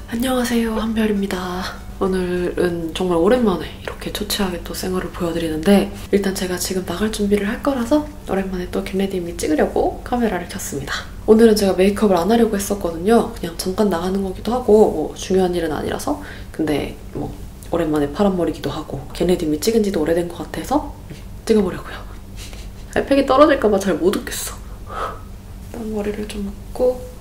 안녕하세요, 한별입니다. 오늘은 정말 오랜만에 이렇게 초췌하게 또 생얼을 보여드리는데 일단 제가 지금 나갈 준비를 할 거라서 오랜만에 또 겟레디미 찍으려고 카메라를 켰습니다. 오늘은 제가 메이크업을 안 하려고 했었거든요. 그냥 잠깐 나가는 거기도 하고 뭐 중요한 일은 아니라서. 근데 뭐 오랜만에 파란머리기도 하고 겟레디미 찍은 지도 오래된 것 같아서 찍어보려고요. 팩이 떨어질까봐 잘 못 웃겠어. 일단 머리를 좀 묶고,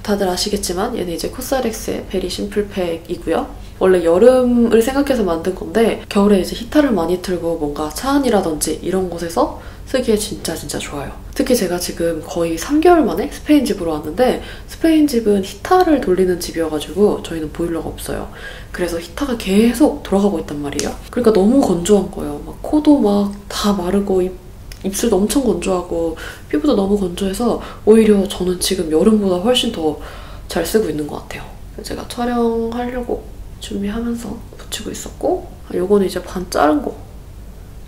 다들 아시겠지만 얘는 이제 코스알엑스의 베리 심플팩이고요. 원래 여름을 생각해서 만든 건데 겨울에 이제 히타를 많이 틀고 뭔가 차 안이라든지 이런 곳에서 쓰기에 진짜 좋아요. 특히 제가 지금 거의 3개월 만에 스페인 집으로 왔는데 스페인 집은 히타를 돌리는 집이어가지고 저희는 보일러가 없어요. 그래서 히타가 계속 돌아가고 있단 말이에요. 그러니까 너무 건조한 거예요. 막 코도 막 다 마르고 입술도 엄청 건조하고 피부도 너무 건조해서 오히려 저는 지금 여름보다 훨씬 더 잘 쓰고 있는 것 같아요. 제가 촬영하려고 준비하면서 붙이고 있었고, 요거는 이제 반 자른 거.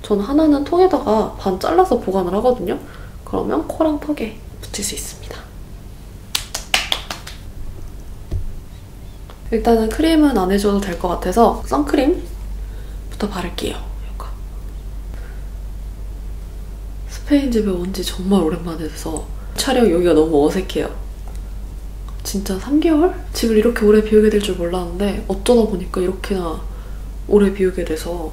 저는 하나는 통에다가 반 잘라서 보관을 하거든요. 그러면 코랑 턱에 붙일 수 있습니다. 일단은 크림은 안 해줘도 될 것 같아서 선크림부터 바를게요. 스페인 집에 온 지 정말 오랜만에 돼서 촬영 여기가 너무 어색해요. 진짜 3개월? 집을 이렇게 오래 비우게 될 줄 몰랐는데 어쩌다 보니까 이렇게나 오래 비우게 돼서.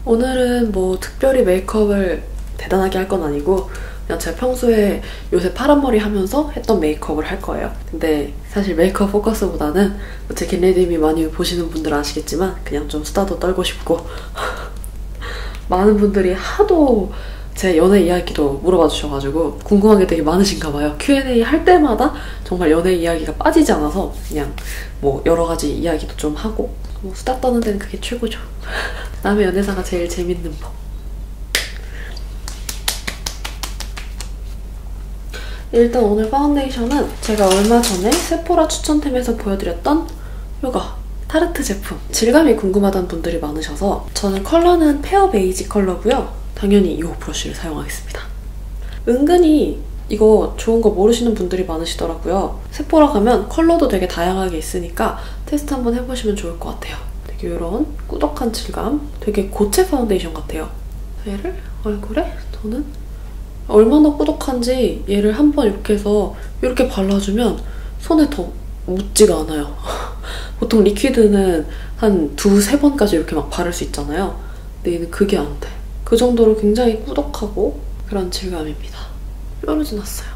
오늘은 뭐 특별히 메이크업을 대단하게 할 건 아니고 그냥 제가 평소에 요새 파란머리 하면서 했던 메이크업을 할 거예요. 근데 사실 메이크업 포커스보다는 제 겟레디미 많이 보시는 분들은 아시겠지만 그냥 좀 수다도 떨고 싶고 많은 분들이 하도 제 연애 이야기도 물어봐 주셔가지고 궁금한 게 되게 많으신가 봐요. Q&A 할 때마다 정말 연애 이야기가 빠지지 않아서 그냥 뭐 여러 가지 이야기도 좀 하고 뭐 수다 떠는 데는 그게 최고죠. 남의 연애사가 제일 재밌는 법. 일단 오늘 파운데이션은 제가 얼마 전에 세포라 추천템에서 보여드렸던 이거 타르트 제품. 질감이 궁금하다는 분들이 많으셔서 저는 컬러는 페어 베이지 컬러고요. 당연히 이 브러쉬를 사용하겠습니다. 은근히 이거 좋은 거 모르시는 분들이 많으시더라고요. 세포라 가면 컬러도 되게 다양하게 있으니까 테스트 한번 해보시면 좋을 것 같아요. 되게 이런 꾸덕한 질감, 되게 고체 파운데이션 같아요. 얘를 얼굴에 저는 얼마나 꾸덕한지 얘를 한번 이렇게 해서 이렇게 발라주면 손에 더 묻지가 않아요. 보통 리퀴드는 한 2~3번까지 이렇게 막 바를 수 있잖아요. 근데 얘는 그게 안 돼. 그 정도로 굉장히 꾸덕하고 그런 질감입니다. 뾰루지 났어요.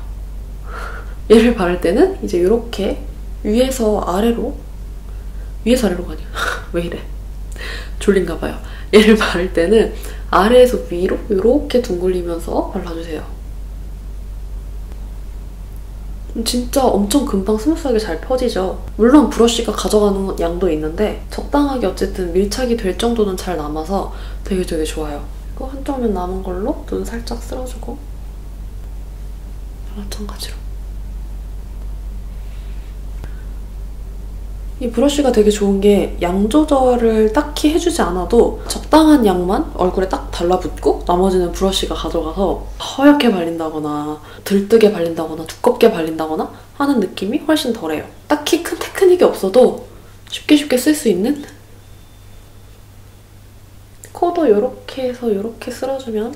얘를 바를 때는 이제 이렇게 위에서 아래로, 위에서 아래로가 아니야. 왜 이래? 졸린가 봐요. 얘를 바를 때는 아래에서 위로 이렇게 둥글리면서 발라주세요. 진짜 엄청 금방 스무스하게 잘 펴지죠. 물론 브러쉬가 가져가는 양도 있는데 적당하게 어쨌든 밀착이 될 정도는 잘 남아서 되게 좋아요. 그리고 한쪽 면 남은 걸로 눈 살짝 쓸어주고 마찬가지로. 이 브러쉬가 되게 좋은 게 양 조절을 딱히 해주지 않아도 적당한 양만 얼굴에 딱 달라붙고 나머지는 브러쉬가 가져가서 허옇게 발린다거나 들뜨게 발린다거나 두껍게 발린다거나 하는 느낌이 훨씬 덜해요. 딱히 큰 테크닉이 없어도 쉽게 쓸 수 있는? 코도 이렇게 해서 이렇게 쓸어주면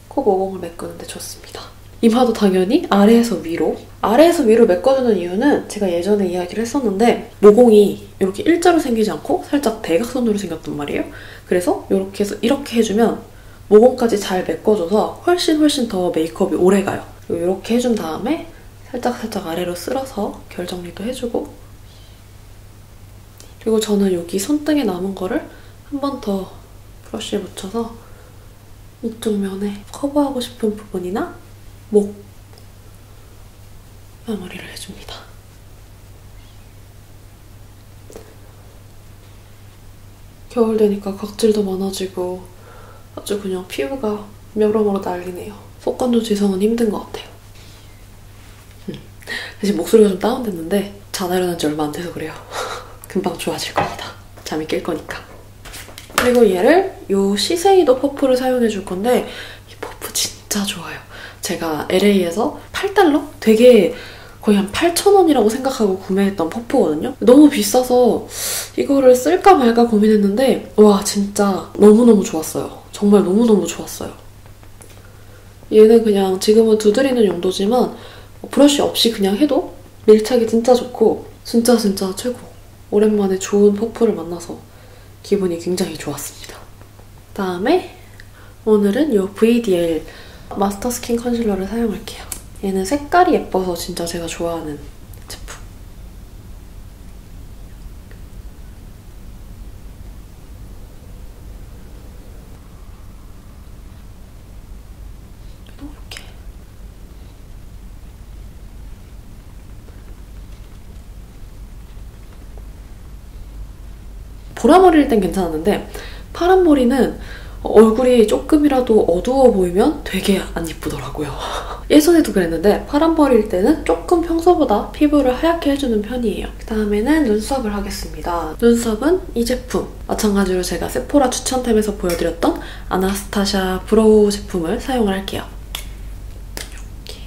코 모공을 메꾸는데 좋습니다. 이마도 당연히 아래에서 위로. 아래에서 위로 메꿔주는 이유는 제가 예전에 이야기를 했었는데 모공이 이렇게 일자로 생기지 않고 살짝 대각선으로 생겼단 말이에요. 그래서 이렇게 해서 이렇게 해주면 모공까지 잘 메꿔줘서 훨씬 더 메이크업이 오래가요. 이렇게 해준 다음에 살짝 아래로 쓸어서 결 정리도 해주고, 그리고 저는 여기 손등에 남은 거를 한 번 더 브러쉬에 묻혀서 이쪽 면에 커버하고 싶은 부분이나 목 마무리를 해줍니다. 겨울 되니까 각질도 많아지고 아주 그냥 피부가 여러모로 난리네요. 속건조 지성은 힘든 것 같아요. 대신 목소리가 좀 다운됐는데 자다 일어난 지 얼마 안 돼서 그래요. 금방 좋아질 겁니다. 잠이 깰 거니까. 그리고 얘를 이 시세이도 퍼프를 사용해 줄 건데 이 퍼프 진짜 좋아요. 제가 LA에서 $8? 되게 거의 한 8,000원이라고 생각하고 구매했던 퍼프거든요. 너무 비싸서 이거를 쓸까 말까 고민했는데 와 진짜 너무너무 좋았어요. 정말 너무너무 좋았어요. 얘는 그냥 지금은 두드리는 용도지만 브러쉬 없이 그냥 해도 밀착이 진짜 좋고 진짜 최고. 오랜만에 좋은 퍼프를 만나서 기분이 굉장히 좋았습니다. 다음에 오늘은 이 VDL 마스터 스킨 컨실러를 사용할게요. 얘는 색깔이 예뻐서 진짜 제가 좋아하는 제품. 이렇게. 보라머리일 땐 괜찮았는데 파란 머리는 얼굴이 조금이라도 어두워 보이면 되게 안 이쁘더라고요. 예전에도 그랬는데 파란 머리일 때는 조금 평소보다 피부를 하얗게 해주는 편이에요. 그다음에는 눈썹을 하겠습니다. 눈썹은 이 제품. 마찬가지로 제가 세포라 추천템에서 보여드렸던 아나스타샤 브로우 제품을 사용을 할게요. 이렇게.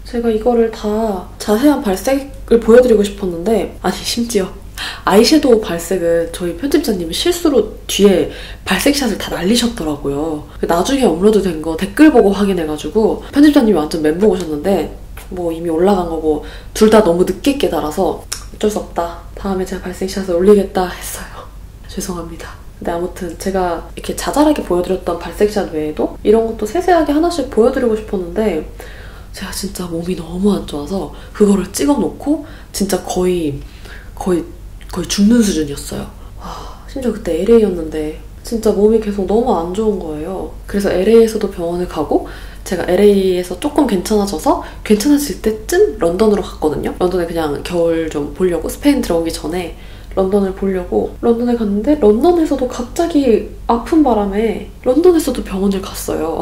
제가 이거를 다 자세한 발색을 보여드리고 싶었는데 아니 심지어 아이섀도우 발색은 저희 편집자님이 실수로 뒤에 발색샷을 다 날리셨더라고요. 나중에 업로드된 거 댓글 보고 확인해가지고 편집자님이 완전 멘붕 오셨는데 뭐 이미 올라간 거고 둘 다 너무 늦게 깨달아서 어쩔 수 없다. 다음에 제가 발색샷을 올리겠다 했어요. 죄송합니다. 근데 아무튼 제가 이렇게 자잘하게 보여드렸던 발색샷 외에도 이런 것도 세세하게 하나씩 보여드리고 싶었는데 제가 진짜 몸이 너무 안 좋아서 그거를 찍어놓고 진짜 거의 죽는 수준이었어요. 와, 심지어 그때 LA였는데 진짜 몸이 계속 너무 안 좋은 거예요. 그래서 LA에서도 병원을 가고 제가 LA에서 조금 괜찮아져서 괜찮아질 때쯤 런던으로 갔거든요. 런던에 그냥 겨울 좀 보려고 스페인 들어오기 전에 런던을 보려고 런던에 갔는데 런던에서도 갑자기 아픈 바람에 런던에서도 병원을 갔어요.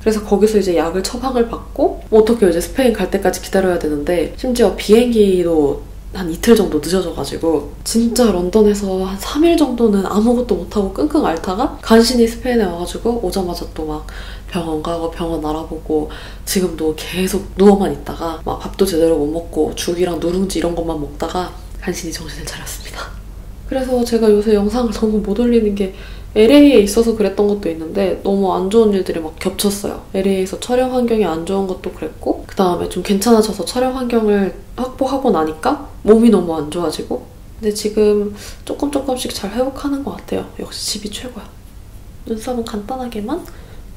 그래서 거기서 이제 약을 처방을 받고 어떻게 이제 스페인 갈 때까지 기다려야 되는데 심지어 비행기도 한 이틀 정도 늦어져가지고 진짜 런던에서 한 3일 정도는 아무것도 못하고 끙끙 앓다가 간신히 스페인에 와가지고 오자마자 또 막 병원 가고 병원 알아보고 지금도 계속 누워만 있다가 막 밥도 제대로 못 먹고 죽이랑 누룽지 이런 것만 먹다가 간신히 정신을 차렸습니다. 그래서 제가 요새 영상을 너무 못 올리는 게 LA에 있어서 그랬던 것도 있는데 너무 안 좋은 일들이 막 겹쳤어요. LA에서 촬영 환경이 안 좋은 것도 그랬고 그 다음에 좀 괜찮아져서 촬영 환경을 확보하고 나니까 몸이 너무 안 좋아지고 근데 지금 조금씩 잘 회복하는 것 같아요. 역시 집이 최고야. 눈썹은 간단하게만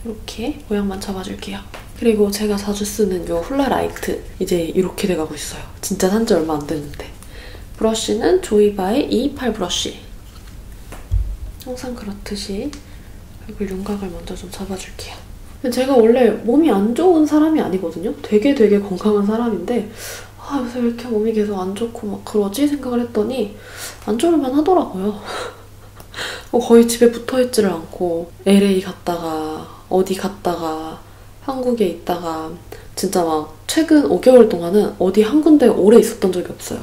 이렇게 모양만 잡아줄게요. 그리고 제가 자주 쓰는 이 훌라 라이트 이제 이렇게 돼가고 있어요. 진짜 산지 얼마 안 됐는데 브러쉬는 조이바의 228 브러쉬 항상 그렇듯이 얼굴 윤곽을 먼저 좀 잡아줄게요. 근데 제가 원래 몸이 안 좋은 사람이 아니거든요. 되게 건강한 사람인데 아 요새 왜 이렇게 몸이 계속 안 좋고 막 그러지 생각을 했더니 안 좋을만 하더라고요. 거의 집에 붙어있지를 않고 LA 갔다가 어디 갔다가 한국에 있다가 진짜 막 최근 5개월 동안은 어디 한 군데 오래 있었던 적이 없어요.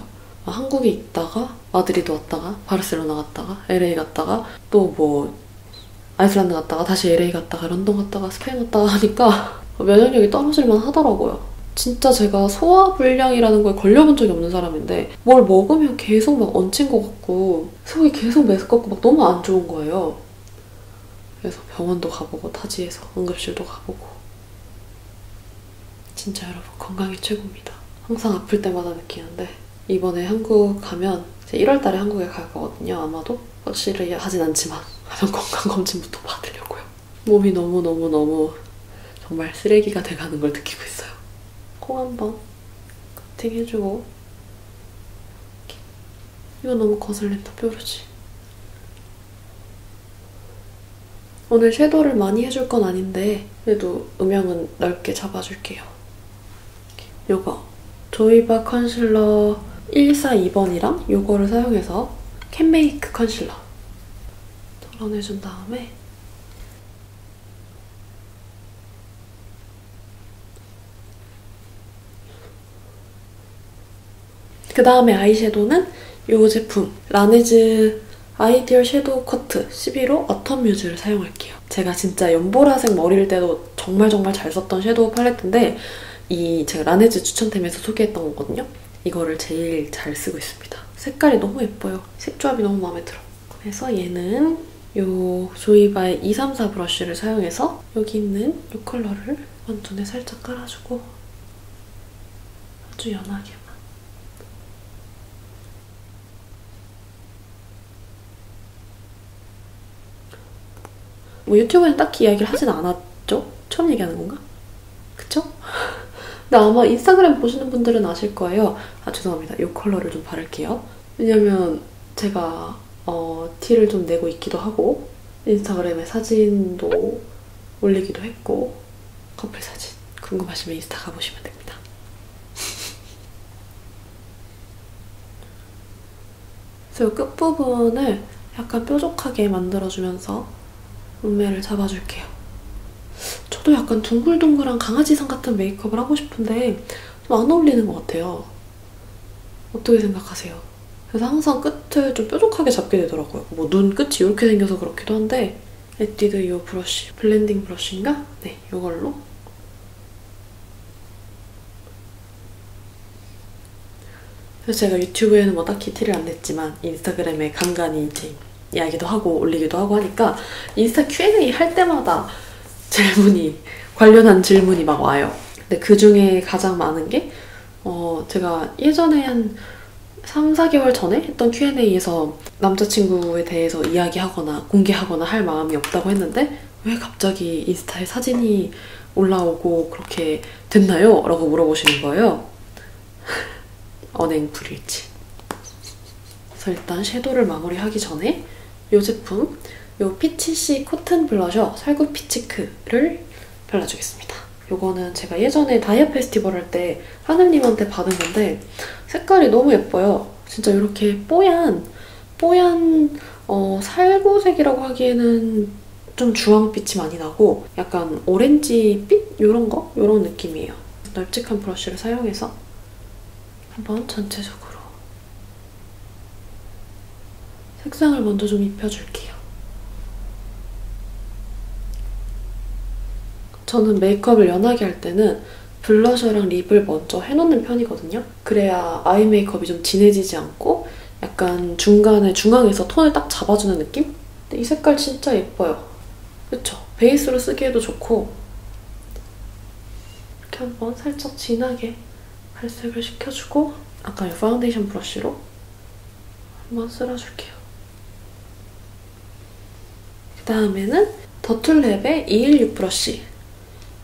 한국에 있다가 마드리드 왔다가 바르셀로나 갔다가 LA 갔다가 또 뭐 아이슬란드 갔다가 다시 LA 갔다가 런던 갔다가 스페인 갔다가 하니까 면역력이 떨어질만 하더라고요. 진짜 제가 소화불량이라는 거에 걸려본 적이 없는 사람인데 뭘 먹으면 계속 막 얹힌 것 같고 속이 계속 메스껍고 막 너무 안 좋은 거예요. 그래서 병원도 가보고 타지에서 응급실도 가보고 진짜 여러분 건강이 최고입니다. 항상 아플 때마다 느끼는데 이번에 한국 가면 이제 1월 달에 한국에 갈 거거든요. 아마도 확실히 하진 않지만 가면 건강검진부터 받으려고요. 몸이 너무 정말 쓰레기가 돼가는 걸 느끼고 있어요. 코 한번 커팅해주고 이렇게. 이거 너무 거슬린다 뾰루지. 오늘 섀도우를 많이 해줄 건 아닌데 그래도 음영은 넓게 잡아줄게요. 이거 조이바 컨실러 142번이랑 이거를 사용해서 캔메이크 컨실러 덜어내준 다음에 그 다음에 아이섀도우는 이 제품 라네즈 아이디얼 섀도우 커트 11호 어텀 뮤즈를 사용할게요. 제가 진짜 연보라색 머리일 때도 정말 잘 썼던 섀도우 팔레트인데 제가 라네즈 추천템에서 소개했던 거거든요. 이거를 제일 잘 쓰고 있습니다. 색깔이 너무 예뻐요. 색조합이 너무 마음에 들어. 그래서 얘는 요 조이바의 234 브러쉬를 사용해서 여기 있는 이 컬러를 원톤에 살짝 깔아주고 아주 연하게만. 뭐 유튜브에는 딱히 이야기를 하진 않았죠? 처음 얘기하는 건가? 그쵸? 근데 아마 인스타그램 보시는 분들은 아실 거예요. 아 죄송합니다. 이 컬러를 좀 바를게요. 왜냐면 제가 티를 좀 내고 있기도 하고 인스타그램에 사진도 올리기도 했고 커플 사진 궁금하시면 인스타 가보시면 됩니다. 그래서 이 끝부분을 약간 뾰족하게 만들어주면서 룸메를 잡아줄게요. 저도 약간 둥글둥글한 강아지상 같은 메이크업을 하고 싶은데 좀 안 어울리는 것 같아요. 어떻게 생각하세요? 그래서 항상 끝을 좀 뾰족하게 잡게 되더라고요. 뭐 눈 끝이 이렇게 생겨서 그렇기도 한데 에뛰드 이 브러쉬, 블렌딩 브러쉬인가? 네, 이걸로 그래서 제가 유튜브에는 뭐 딱히 티를 안 냈지만 인스타그램에 간간히 이제 이야기도 하고 올리기도 하고 하니까 인스타 Q&A 할 때마다 관련한 질문이 막 와요. 근데 그중에 가장 많은 게 제가 예전에 한 3, 4개월 전에 했던 Q&A에서 남자친구에 대해서 이야기하거나 공개하거나 할 마음이 없다고 했는데 왜 갑자기 인스타에 사진이 올라오고 그렇게 됐나요? 라고 물어보시는 거예요. 언행 불일치. 그래서 일단 섀도우를 마무리하기 전에 이 제품, 이 피치시 코튼 블러셔 살구 피치크를 발라주겠습니다. 이거는 제가 예전에 다이아 페스티벌 할 때 하늘님한테 받은 건데 색깔이 너무 예뻐요. 진짜 이렇게 뽀얀 살구색이라고 하기에는 좀 주황빛이 많이 나고 약간 오렌지빛? 이런 느낌이에요. 널찍한 브러쉬를 사용해서 한번 전체적으로 색상을 먼저 좀 입혀줄게요. 저는 메이크업을 연하게 할 때는 블러셔랑 립을 먼저 해놓는 편이거든요. 그래야 아이 메이크업이 좀 진해지지 않고 약간 중앙에서 톤을 딱 잡아주는 느낌? 근데 이 색깔 진짜 예뻐요. 그쵸? 베이스로 쓰기에도 좋고 이렇게 한번 살짝 진하게 발색을 시켜주고 아까 이 파운데이션 브러쉬로 한번 쓸어줄게요. 그다음에는 더툴랩의 216 브러쉬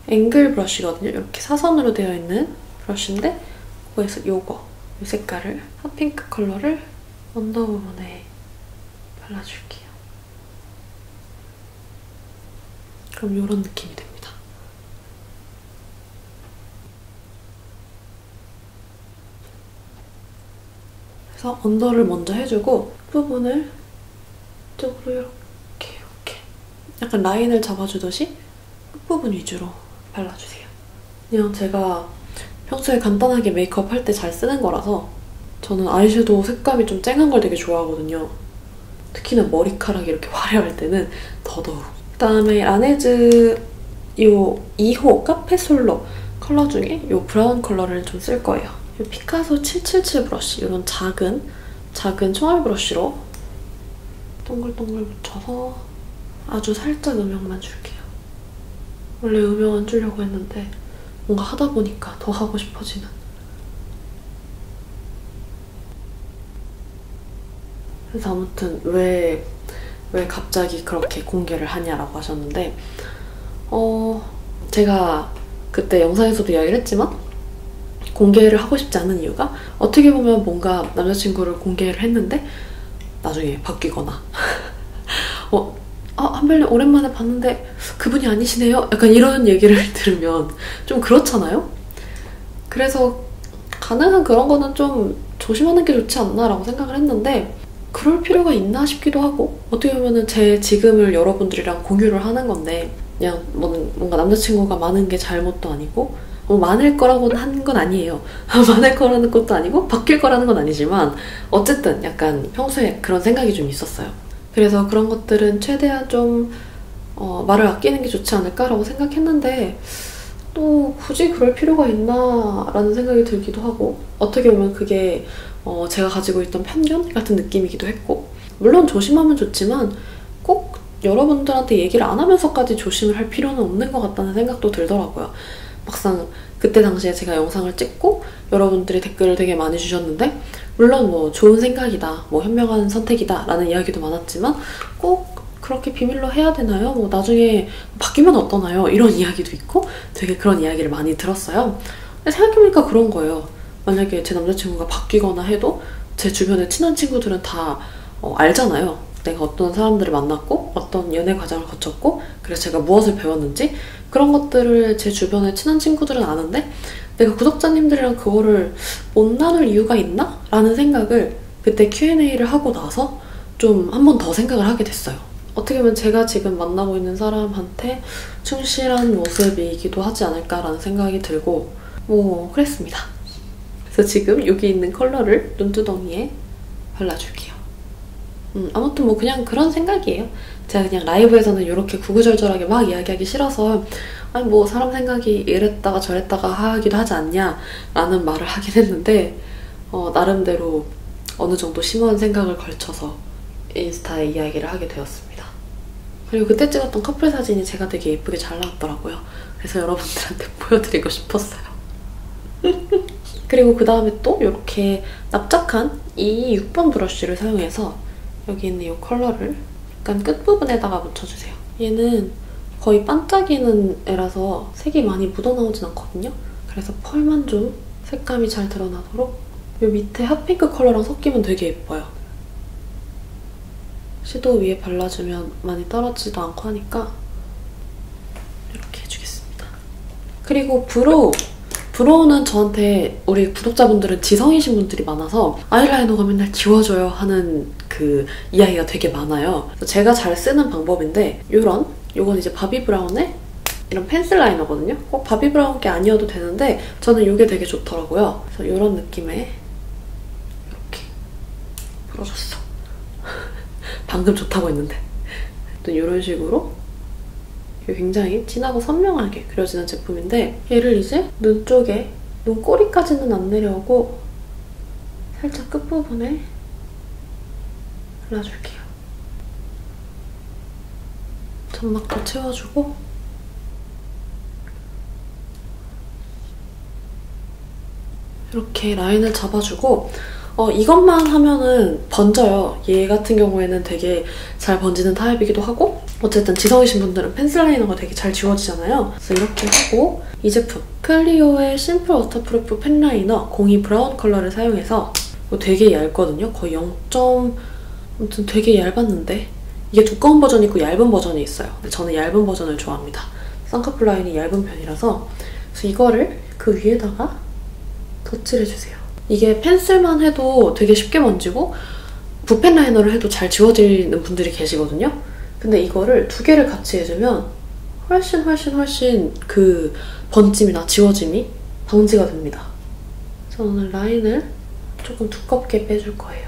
앵글 브러쉬거든요. 이렇게 사선으로 되어 있는 브러쉬인데 그거에서 이 색깔을 핫핑크 컬러를 언더 부분에 발라줄게요. 그럼 이런 느낌이 됩니다. 그래서 언더를 먼저 해주고 부분을 이쪽으로 이렇게 약간 라인을 잡아주듯이 끝부분 위주로 발라주세요. 그냥 제가 평소에 간단하게 메이크업 할 때 잘 쓰는 거라서 저는 아이섀도우 색감이 좀 쨍한 걸 되게 좋아하거든요. 특히나 머리카락이 이렇게 화려할 때는 더더욱. 그다음에 라네즈 이 2호 카페솔로 컬러 중에 이 브라운 컬러를 좀 쓸 거예요. 이 피카소 777 브러쉬 이런 작은 총알 브러쉬로 동글동글 묻혀서 아주 살짝 음영만 줄게요. 원래 음영 안 주려고 했는데 뭔가 하다 보니까 더 하고 싶어지는. 그래서 아무튼 왜 갑자기 그렇게 공개를 하냐라고 하셨는데 제가 그때 영상에서도 이야기를 했지만 공개를 하고 싶지 않은 이유가 어떻게 보면 뭔가 남자친구를 공개를 했는데 나중에 바뀌거나 한별님 오랜만에 봤는데 그분이 아니시네요? 약간 이런 얘기를 들으면 좀 그렇잖아요? 그래서 가능한 그런 거는 좀 조심하는 게 좋지 않나 라고 생각을 했는데 그럴 필요가 있나 싶기도 하고 어떻게 보면 제 지금을 여러분들이랑 공유를 하는 건데 그냥 뭔가 남자친구가 많은 게 잘못도 아니고 많을 거라고는 한 건 아니에요. 많을 거라는 것도 아니고 바뀔 거라는 건 아니지만 어쨌든 약간 평소에 그런 생각이 좀 있었어요. 그래서 그런 것들은 최대한 좀 말을 아끼는 게 좋지 않을까라고 생각했는데 또 굳이 그럴 필요가 있나 라는 생각이 들기도 하고 어떻게 보면 그게 제가 가지고 있던 편견 같은 느낌이기도 했고 물론 조심하면 좋지만 꼭 여러분들한테 얘기를 안 하면서까지 조심을 할 필요는 없는 것 같다는 생각도 들더라고요. 막상 그때 당시에 제가 영상을 찍고 여러분들이 댓글을 되게 많이 주셨는데 물론 뭐 좋은 생각이다, 뭐 현명한 선택이다 라는 이야기도 많았지만 꼭 그렇게 비밀로 해야 되나요? 뭐 나중에 바뀌면 어떠나요? 이런 이야기도 있고 되게 그런 이야기를 많이 들었어요. 근데 생각해보니까 그런 거예요. 만약에 제 남자친구가 바뀌거나 해도 제 주변에 친한 친구들은 다 알잖아요. 내가 어떤 사람들을 만났고 어떤 연애 과정을 거쳤고 그래서 제가 무엇을 배웠는지 그런 것들을 제 주변에 친한 친구들은 아는데 내가 구독자님들이랑 그거를 못 나눌 이유가 있나? 라는 생각을 그때 Q&A를 하고 나서 좀 한 번 더 생각을 하게 됐어요. 어떻게 보면 제가 지금 만나고 있는 사람한테 충실한 모습이기도 하지 않을까라는 생각이 들고 뭐 그랬습니다. 그래서 지금 여기 있는 컬러를 눈두덩이에 발라줄게요. 아무튼 뭐 그냥 그런 생각이에요. 제가 그냥 라이브에서는 이렇게 구구절절하게 막 이야기하기 싫어서 아니 뭐 사람 생각이 이랬다가 저랬다가 하기도 하지 않냐 라는 말을 하긴 했는데 나름대로 어느 정도 심오한 생각을 걸쳐서 인스타에 이야기를 하게 되었습니다. 그리고 그때 찍었던 커플 사진이 제가 되게 예쁘게 잘 나왔더라고요. 그래서 여러분들한테 보여드리고 싶었어요. 그리고 그 다음에 또 이렇게 납작한 이 6번 브러쉬를 사용해서 여기 있는 이 컬러를 약간 끝부분에다가 묻혀주세요. 얘는 거의 반짝이는 애라서 색이 많이 묻어나오진 않거든요. 그래서 펄만 좀 색감이 잘 드러나도록 이 밑에 핫핑크 컬러랑 섞이면 되게 예뻐요. 섀도우 위에 발라주면 많이 떨어지지도 않고 하니까 이렇게 해주겠습니다. 그리고 브로우는 저한테 우리 구독자분들은 지성이신 분들이 많아서 아이라이너가 맨날 지워져요 하는 그 이야기가 되게 많아요. 제가 잘 쓰는 방법인데 요건 이제 바비브라운의 이런 펜슬 라이너거든요. 꼭 바비브라운 게 아니어도 되는데 저는 이게 되게 좋더라고요. 그래서 이런 느낌의 이렇게 풀어줬어. 방금 좋다고 했는데 이런 식으로 굉장히 진하고 선명하게 그려지는 제품인데 얘를 이제 눈 쪽에 눈꼬리까지는 안 내려오고 살짝 끝부분에 발라줄게요. 점막도 채워주고 이렇게 라인을 잡아주고 이것만 하면은 번져요. 얘 같은 경우에는 되게 잘 번지는 타입이기도 하고 어쨌든 지성이신 분들은 펜슬 라이너가 되게 잘 지워지잖아요. 그래서 이렇게 하고 이 제품 클리오의 심플 워터프루프 펜 라이너 02 브라운 컬러를 사용해서 이거 되게 얇거든요. 거의 0. 아무튼 되게 얇았는데 이게 두꺼운 버전이 있고 얇은 버전이 있어요. 근데 저는 얇은 버전을 좋아합니다. 쌍꺼풀 라인이 얇은 편이라서 그래서 이거를 그 위에다가 덧칠해주세요. 이게 펜슬만 해도 되게 쉽게 번지고 붓펜 라이너를 해도 잘 지워지는 분들이 계시거든요. 근데 이거를 두 개를 같이 해주면 훨씬 그 번짐이나 지워짐이 방지가 됩니다. 저는 라인을 조금 두껍게 빼줄 거예요.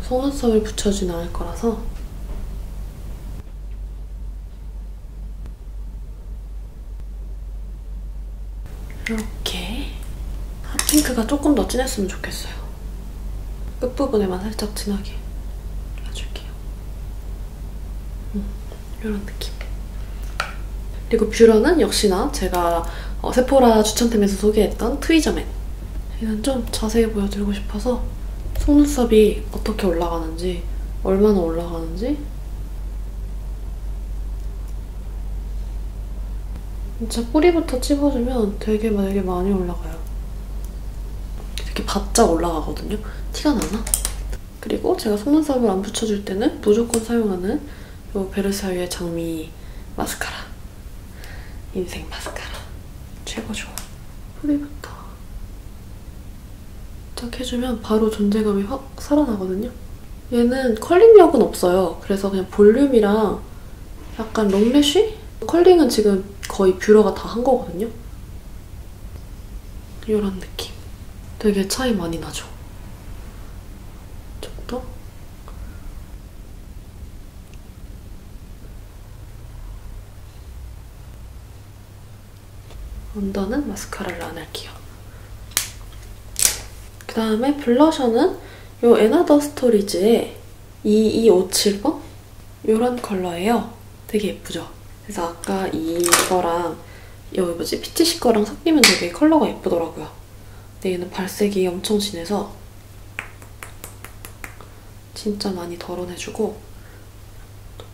속눈썹을 붙여주진 않을 거라서 이렇게 핫핑크가 조금 더 진했으면 좋겠어요. 끝부분에만 살짝 진하게 발라줄게요. 이런 느낌. 그리고 뷰러는 역시나 제가 세포라 추천템에서 소개했던 트위저맨. 얘는 좀 자세히 보여드리고 싶어서 속눈썹이 어떻게 올라가는지, 얼마나 올라가는지 진짜 뿌리부터 찝어주면 되게 많이 올라가요. 되게 바짝 올라가거든요. 티가 나나? 그리고 제가 속눈썹을 안 붙여줄 때는 무조건 사용하는 이 베르사유의 장미 마스카라. 인생 마스카라. 최고 좋아. 뿌리부터 딱 해주면 바로 존재감이 확 살아나거든요. 얘는 컬링력은 없어요. 그래서 그냥 볼륨이랑 약간 롱래쉬? 컬링은 지금 거의 뷰러가 다 한 거거든요. 이런 느낌. 되게 차이 많이 나죠? 좀 더. 언더는 마스카라를 안 할게요. 그 다음에 블러셔는 이 애나더 스토리즈의 2257번? 이런 컬러예요. 되게 예쁘죠? 그래서 아까 이거랑 여기 뭐지? 피치시 거랑 섞이면 되게 컬러가 예쁘더라고요. 근데 얘는 발색이 엄청 진해서 진짜 많이 덜어내주고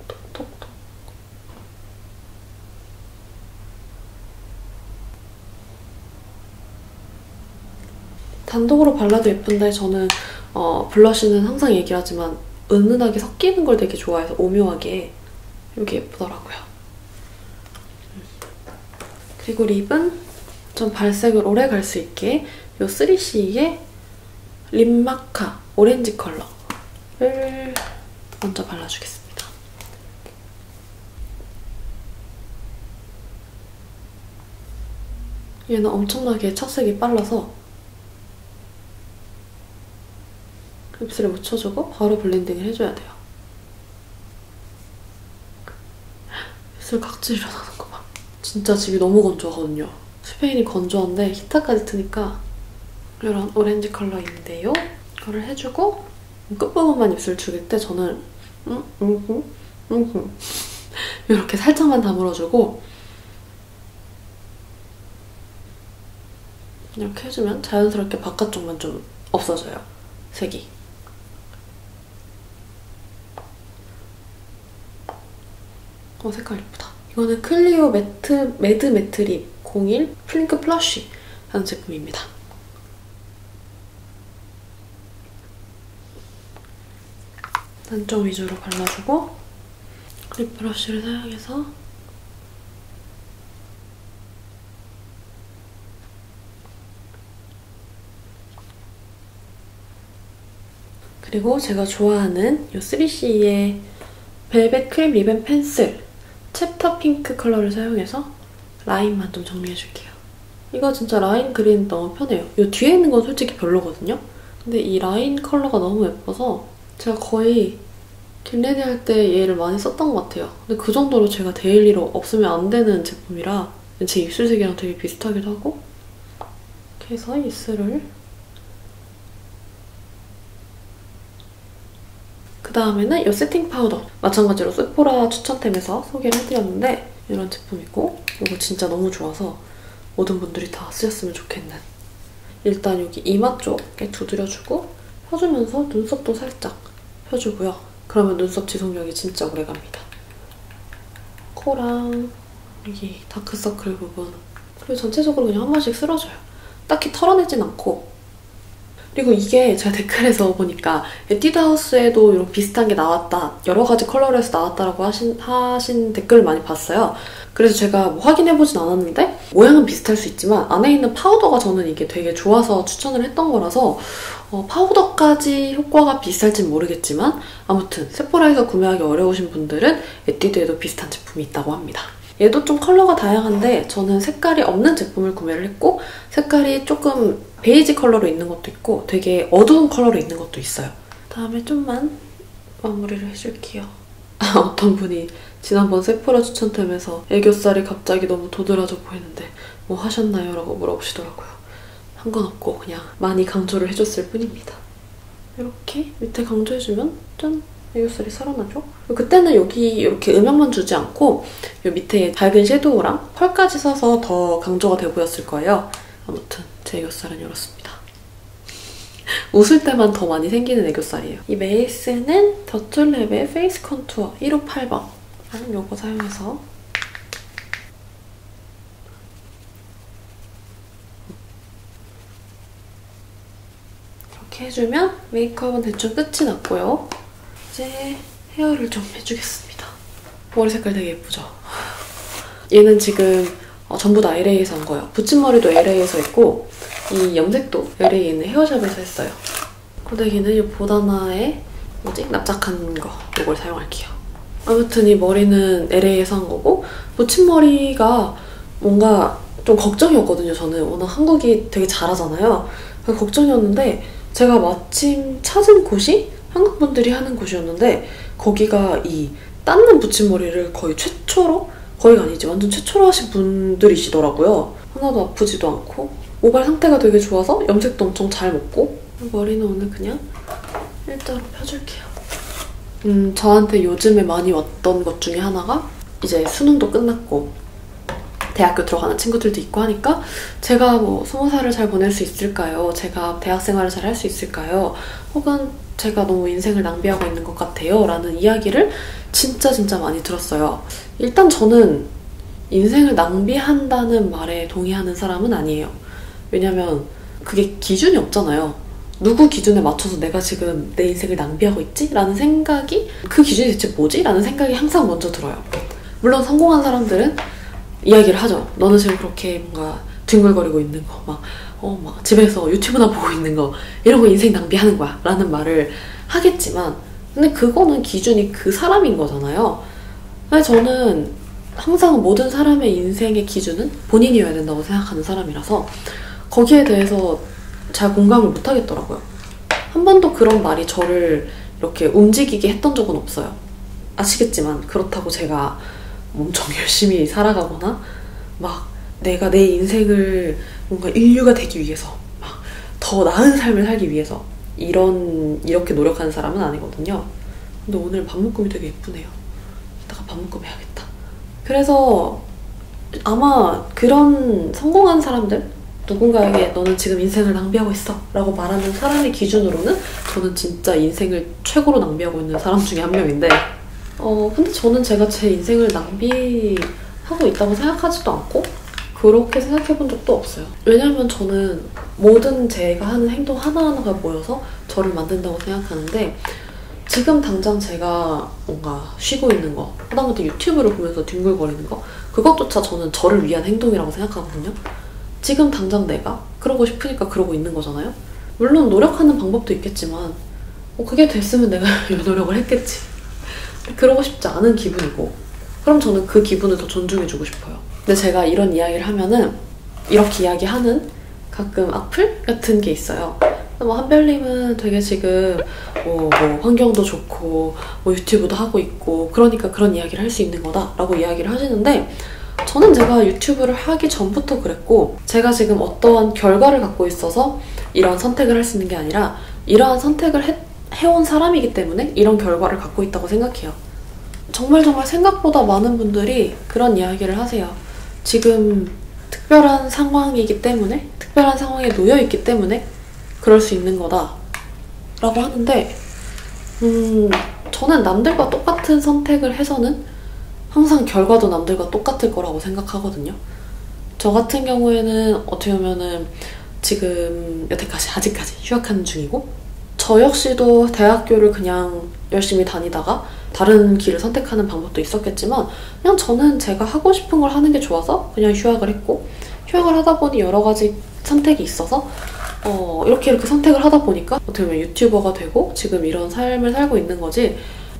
톡톡톡톡. 단독으로 발라도 예쁜데 저는 블러쉬는 항상 얘기를 하지만 은은하게 섞이는 걸 되게 좋아해서 오묘하게 이게 예쁘더라고요. 그리고 립은 좀 발색을 오래 갈 수 있게 이 3CE의 립마카 오렌지 컬러를 먼저 발라주겠습니다. 얘는 엄청나게 착색이 빨라서 입술에 묻혀주고 바로 블렌딩을 해줘야 돼요. 입술 각질 일어나는 거 봐. 진짜 집이 너무 건조하거든요. 스페인이 건조한데 히터까지 트니까 이런 오렌지 컬러인데요. 이거를 해주고 끝부분만 입술 죽일 때 저는 이렇게 살짝만 다물어주고 이렇게 해주면 자연스럽게 바깥쪽만 좀 없어져요. 색이. 색깔 예쁘다. 이거는 클리오 매드 매트 립 01 플링크 플러쉬 라는 제품입니다. 단점 위주로 발라주고 립 브러쉬를 사용해서 그리고 제가 좋아하는 이 3CE의 벨벳 크림 립앤 펜슬 챕터 핑크 컬러를 사용해서 라인만 좀 정리해줄게요. 이거 진짜 라인 그린 너무 편해요. 이 뒤에 있는 건 솔직히 별로거든요? 근데 이 라인 컬러가 너무 예뻐서 제가 거의 겟레디 할 때 얘를 많이 썼던 것 같아요. 근데 그 정도로 제가 데일리로 없으면 안 되는 제품이라 제 입술색이랑 되게 비슷하기도 하고 이렇게 해서 입술을 그 다음에는 이 세팅 파우더 마찬가지로 세포라 추천템에서 소개를 해드렸는데 이런 제품이고 이거 진짜 너무 좋아서 모든 분들이 다 쓰셨으면 좋겠는 일단 여기 이마 쪽에 두드려주고 펴주면서 눈썹도 살짝 펴주고요. 그러면 눈썹 지속력이 진짜 오래갑니다. 코랑 여기 다크서클 부분 그리고 전체적으로 그냥 한 번씩 쓸어줘요. 딱히 털어내진 않고 그리고 이게 제가 댓글에서 보니까 에뛰드하우스에도 이런 비슷한 게 나왔다 여러 가지 컬러로 해서 나왔다라고 하신 댓글을 많이 봤어요. 그래서 제가 뭐 확인해보진 않았는데 모양은 비슷할 수 있지만 안에 있는 파우더가 저는 이게 되게 좋아서 추천을 했던 거라서 파우더까지 효과가 비슷할진 모르겠지만 아무튼 세포라에서 구매하기 어려우신 분들은 에뛰드에도 비슷한 제품이 있다고 합니다. 얘도 좀 컬러가 다양한데 저는 색깔이 없는 제품을 구매를 했고 색깔이 조금 베이지 컬러로 있는 것도 있고 되게 어두운 컬러로 있는 것도 있어요. 다음에 좀만 마무리를 해줄게요. 어떤 분이 지난번 세포라 추천템에서 애교살이 갑자기 너무 도드라져 보이는데 뭐 하셨나요? 라고 물어보시더라고요. 한 건 없고 그냥 많이 강조를 해줬을 뿐입니다. 이렇게 밑에 강조해주면 짠! 애교살이 살아나죠? 그때는 여기 이렇게 음영만 주지 않고 이 밑에 밝은 섀도우랑 펄까지 써서 더 강조가 돼 보였을 거예요. 아무튼 제 애교살은 이렇습니다. 웃을 때만 더 많이 생기는 애교살이에요. 이 베이스는 더툴랩의 페이스 컨투어 158번 요거 사용해서 이렇게 해주면 메이크업은 대충 끝이 났고요. 이제 헤어를 좀 해주겠습니다. 머리 색깔 되게 예쁘죠? 얘는 지금 전부 다 LA에서 한 거예요. 붙임머리도 LA에서 했고 이 염색도 LA에 있는 헤어샵에서 했어요. 고데기는 이 보다나의 납작한 거 이걸 사용할게요. 아무튼 이 머리는 LA에서 한 거고 붙임머리가 뭔가 좀 걱정이었거든요. 저는 워낙 한국이 되게 잘하잖아요. 그래서 걱정이었는데 제가 마침 찾은 곳이 한국 분들이 하는 곳이었는데 거기가 이 닦는 붙임머리를 거의 최초로 거의가 아니지 완전 최초로 하신 분들이시더라고요. 하나도 아프지도 않고 모발 상태가 되게 좋아서 염색도 엄청 잘 먹고 머리는 오늘 그냥 일자로 펴줄게요. 저한테 요즘에 많이 왔던 것 중에 하나가 이제 수능도 끝났고 대학교 들어가는 친구들도 있고 하니까 제가 뭐 20살을 잘 보낼 수 있을까요? 제가 대학 생활을 잘 할 수 있을까요? 혹은 제가 너무 인생을 낭비하고 있는 것 같아요 라는 이야기를 진짜 많이 들었어요. 일단 저는 인생을 낭비한다는 말에 동의하는 사람은 아니에요. 왜냐면 그게 기준이 없잖아요. 누구 기준에 맞춰서 내가 지금 내 인생을 낭비하고 있지? 라는 생각이 그 기준이 대체 뭐지? 라는 생각이 항상 먼저 들어요. 물론 성공한 사람들은 이야기를 하죠. 너는 지금 그렇게 뭔가 뒹굴거리고 있는 거 막 집에서 유튜브나 보고 있는 거 이런 거 인생 낭비하는 거야 라는 말을 하겠지만 근데 그거는 기준이 그 사람인 거잖아요. 근데 저는 항상 모든 사람의 인생의 기준은 본인이어야 된다고 생각하는 사람이라서 거기에 대해서 잘 공감을 못 하겠더라고요. 한 번도 그런 말이 저를 이렇게 움직이게 했던 적은 없어요. 아시겠지만 그렇다고 제가 엄청 열심히 살아가거나 막 내가 내 인생을 뭔가 인류가 되기 위해서 막 더 나은 삶을 살기 위해서 이렇게 노력하는 사람은 아니거든요. 근데 오늘 밥묶음이 되게 예쁘네요. 이따가 밥묶음 해야겠다. 그래서 아마 그런 성공한 사람들 누군가에게 너는 지금 인생을 낭비하고 있어 라고 말하는 사람의 기준으로는 저는 진짜 인생을 최고로 낭비하고 있는 사람 중에 한 명인데 근데 저는 제가 제 인생을 낭비하고 있다고 생각하지도 않고 그렇게 생각해 본 적도 없어요. 왜냐면 저는 모든 제가 하는 행동 하나하나가 모여서 저를 만든다고 생각하는데 지금 당장 제가 뭔가 쉬고 있는 거 하다못해 유튜브를 보면서 뒹굴거리는 거 그것조차 저는 저를 위한 행동이라고 생각하거든요. 지금 당장 내가 그러고 싶으니까 그러고 있는 거잖아요. 물론 노력하는 방법도 있겠지만 그게 됐으면 내가 이 노력을 했겠지. 그러고 싶지 않은 기분이고 그럼 저는 그 기분을 더 존중해주고 싶어요. 근데 제가 이런 이야기를 하면은 이렇게 이야기하는 가끔 악플 같은 게 있어요. 뭐 한별님은 되게 지금 뭐 환경도 좋고 뭐 유튜브도 하고 있고 그러니까 그런 이야기를 할 수 있는 거다 라고 이야기를 하시는데 저는 제가 유튜브를 하기 전부터 그랬고 제가 지금 어떠한 결과를 갖고 있어서 이런 선택을 할 수 있는 게 아니라 이러한 선택을 해온 사람이기 때문에 이런 결과를 갖고 있다고 생각해요. 정말 생각보다 많은 분들이 그런 이야기를 하세요. 지금 특별한 상황이기 때문에 특별한 상황에 놓여있기 때문에 그럴 수 있는 거다 라고 하는데 저는 남들과 똑같은 선택을 해서는 항상 결과도 남들과 똑같을 거라고 생각하거든요. 저 같은 경우에는 어떻게 보면은 지금 여태까지 아직까지 휴학하는 중이고 저 역시도 대학교를 그냥 열심히 다니다가 다른 길을 선택하는 방법도 있었겠지만 그냥 저는 제가 하고 싶은 걸 하는 게 좋아서 그냥 휴학을 했고 휴학을 하다 보니 여러 가지 선택이 있어서 이렇게 선택을 하다 보니까 어떻게 보면 유튜버가 되고 지금 이런 삶을 살고 있는 거지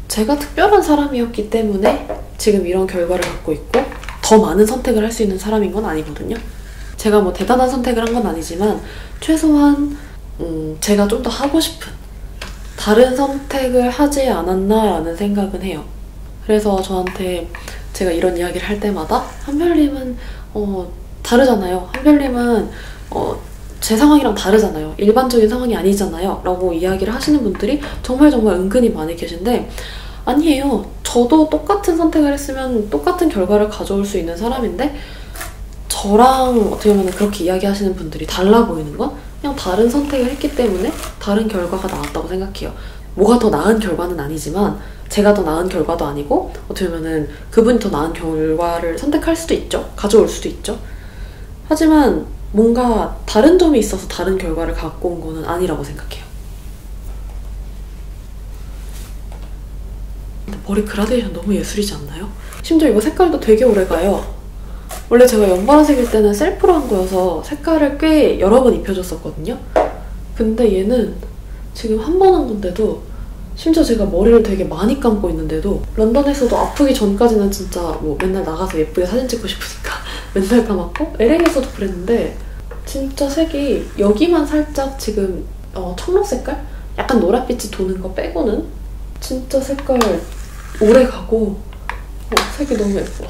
제가 특별한 사람이었기 때문에 지금 이런 결과를 갖고 있고 더 많은 선택을 할 수 있는 사람인 건 아니거든요. 제가 뭐 대단한 선택을 한 건 아니지만 최소한 제가 좀 더 하고 싶은 다른 선택을 하지 않았나라는 생각은 해요. 그래서 저한테 제가 이런 이야기를 할 때마다 한별님은 다르잖아요. 한별님은 제 상황이랑 다르잖아요. 일반적인 상황이 아니잖아요. 라고 이야기를 하시는 분들이 정말 은근히 많이 계신데 아니에요. 저도 똑같은 선택을 했으면 똑같은 결과를 가져올 수 있는 사람인데 저랑 어떻게 보면 그렇게 이야기하시는 분들이 달라 보이는 건 그냥 다른 선택을 했기 때문에 다른 결과가 나왔다고 생각해요. 뭐가 더 나은 결과는 아니지만 제가 더 나은 결과도 아니고 어떻게 보면 그분이 더 나은 결과를 선택할 수도 있죠. 가져올 수도 있죠. 하지만 뭔가 다른 점이 있어서 다른 결과를 갖고 온 거는 아니라고 생각해요. 근데 머리 그라데이션 너무 예술이지 않나요? 심지어 이거 색깔도 되게 오래가요. 원래 제가 연보라색일 때는 셀프로 한 거여서 색깔을 꽤 여러 번 입혀줬었거든요. 근데 얘는 지금 한 번 한 건데도 심지어 제가 머리를 되게 많이 감고 있는데도 런던에서도 아프기 전까지는 진짜 뭐 맨날 나가서 예쁘게 사진 찍고 싶으니까 맨날 감았고 LA에서도 그랬는데 진짜 색이 여기만 살짝 지금 청록 색깔? 약간 노랏빛이 도는 거 빼고는 진짜 색깔 오래 가고 색이 너무 예뻐.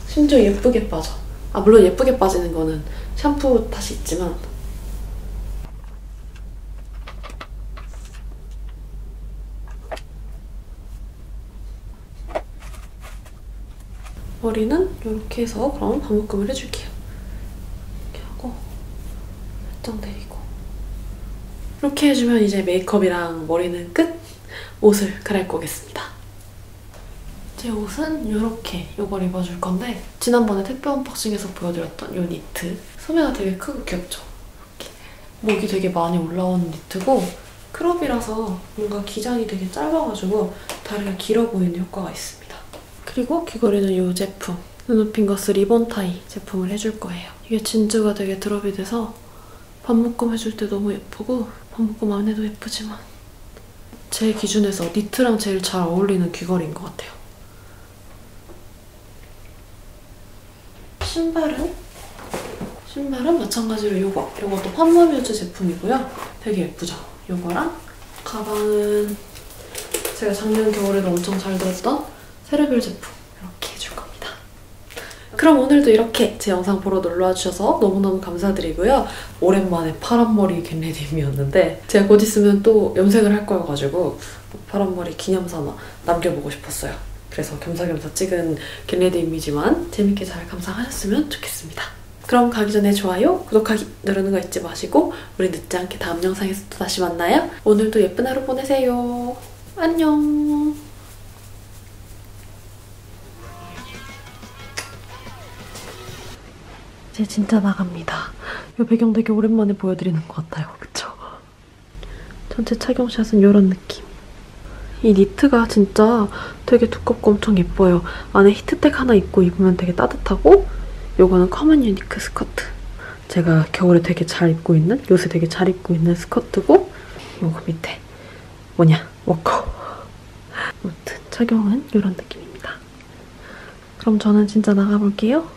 심지어 예쁘게 빠져. 물론 예쁘게 빠지는 거는 샴푸 탓이 있지만 머리는 이렇게 해서 그럼 반묶음을 해줄게요. 이렇게 하고 살짝 내리고 이렇게 해주면 이제 메이크업이랑 머리는 끝! 옷을 갈아입고 오겠습니다. 제 옷은 이렇게 이걸 입어줄 건데 지난번에 택배 언박싱에서 보여드렸던 이 니트 소매가 되게 크고 귀엽죠? 이렇게 목이 되게 많이 올라오는 니트고 크롭이라서 뭔가 기장이 되게 짧아가지고 다리가 길어 보이는 효과가 있습니다. 그리고 귀걸이는 이 제품 누누핑거스 리본 타이 제품을 해줄 거예요. 이게 진주가 되게 드롭이 돼서 반묶음 해줄 때 너무 예쁘고 반묶음 안 해도 예쁘지만 제 기준에서 니트랑 제일 잘 어울리는 귀걸이인 것 같아요. 신발은 마찬가지로 이것도 팜머뮤즈 제품이고요. 되게 예쁘죠? 이거랑 가방은 제가 작년 겨울에도 엄청 잘 들었던 세르빌 제품 이렇게 해줄 겁니다. 그럼 오늘도 이렇게 제 영상 보러 놀러와 주셔서 너무너무 감사드리고요. 오랜만에 파란머리 겟레디임이었는데 제가 곧 있으면 또 염색을 할 거여가지고 파란머리 기념삼아 남겨보고 싶었어요. 그래서 겸사겸사 찍은 겟레디임이지만 재밌게 잘 감상하셨으면 좋겠습니다. 그럼 가기 전에 좋아요, 구독하기 누르는 거 잊지 마시고 우리 늦지 않게 다음 영상에서 또 다시 만나요. 오늘도 예쁜 하루 보내세요. 안녕. 이제 진짜 나갑니다. 이 배경 되게 오랜만에 보여드리는 것 같아요. 그쵸? 전체 착용샷은 이런 느낌. 이 니트가 진짜 되게 두껍고 엄청 예뻐요. 안에 히트텍 하나 입고 입으면 되게 따뜻하고 요거는 커먼 유니크 스커트. 제가 겨울에 되게 잘 입고 있는, 요새 되게 잘 입고 있는 스커트고 요거 밑에 뭐냐? 워커. 아무튼 착용은 이런 느낌입니다. 그럼 저는 진짜 나가볼게요.